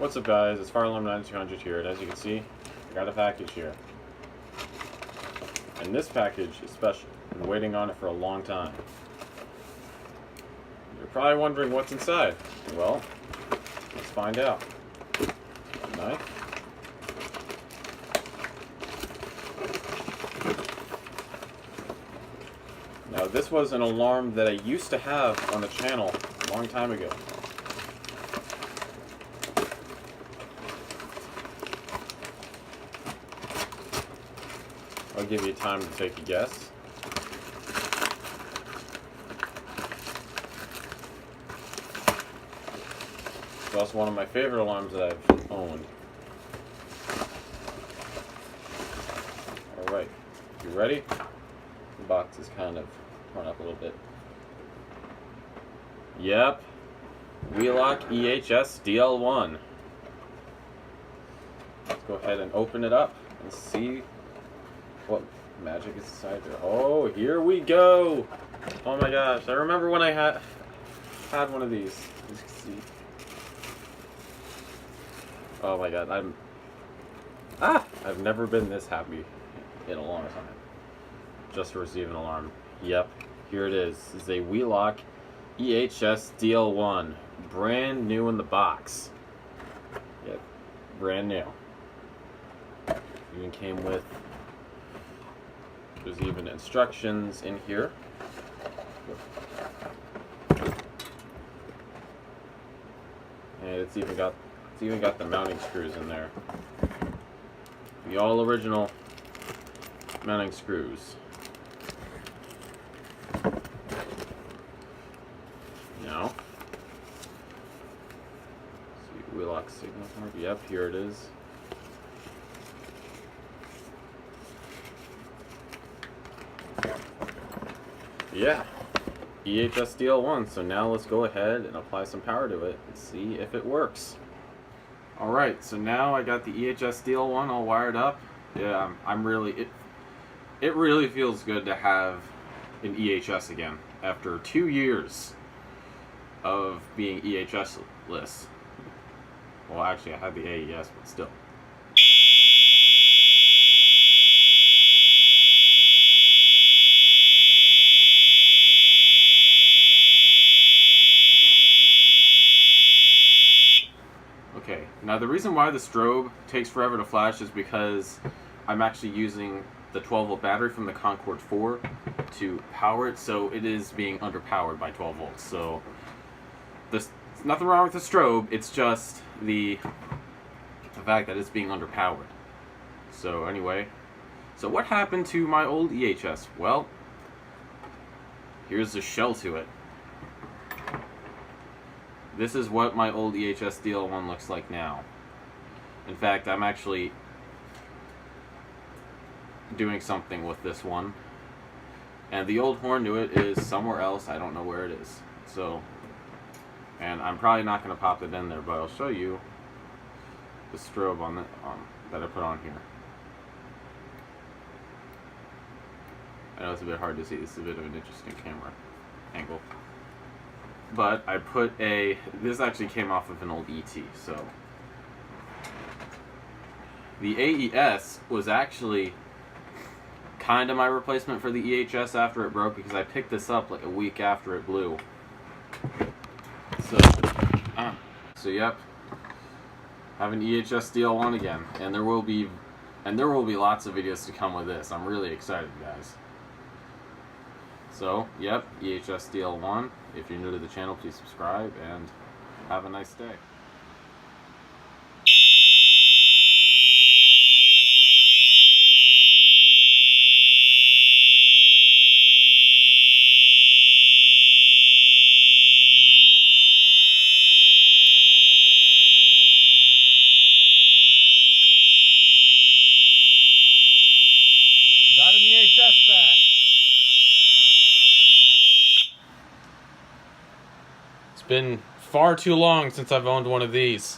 What's up guys, it's Fire Alarm 9200 here, and as you can see, I got a package here. And this package is special. I've been waiting on it for a long time. You're probably wondering what's inside. Well, let's find out. A knife. Now this was an alarm that I used to have on the channel a long time ago. I'll give you time to take a guess. It's also one of my favorite alarms that I've owned. Alright, you ready? The box is kind of torn up a little bit. Yep, Wheelock EHS-DL1. Let's go ahead and open it up and see what magic is inside there. Oh, here we go! Oh my gosh, I remember when I had one of these. As you can see. Oh my god, I've never been this happy in a long time. Just to receive an alarm. Yep, here it is. This is a Wheelock EHS-DL1. Brand new in the box. Yep, brand new. Even came with, there's even instructions in here. And it's even got the mounting screws in there. The all original mounting screws. Now, see, Wheelock signal card. Yep, here it is. Yeah, EHS-DL1. So now let's go ahead and apply some power to it and see if it works. Alright, so now I got the EHS-DL1 all wired up. Yeah, it really feels good to have an EHS again after 2 years of being EHS-less. Well, actually I had the AES, but still. Okay, now the reason why the strobe takes forever to flash is because I'm actually using the 12-volt battery from the Concorde 4 to power it, so it is being underpowered by 12 volts. So there's nothing wrong with the strobe, it's just the fact that it's being underpowered. So anyway, so what happened to my old EHS? Well, here's the shell to it. This is what my old EHS-DL1 looks like now. In fact, I'm actually doing something with this one. And the old horn to it is somewhere else. I don't know where it is. So, and I'm probably not going to pop it in there, but I'll show you the strobe on that I put on here. I know it's a bit hard to see. This is a bit of an interesting camera angle. But I put this actually came off of an old ET, so. The AES was actually kind of my replacement for the EHS after it broke, because I picked this up like a week after it blew. So yep, have an EHS-DL1 again, and there will be lots of videos to come with this. I'm really excited, guys. So, yep, EHS-DL1. If you're new to the channel, please subscribe, and have a nice day. Got an EHS back. It's been far too long since I've owned one of these.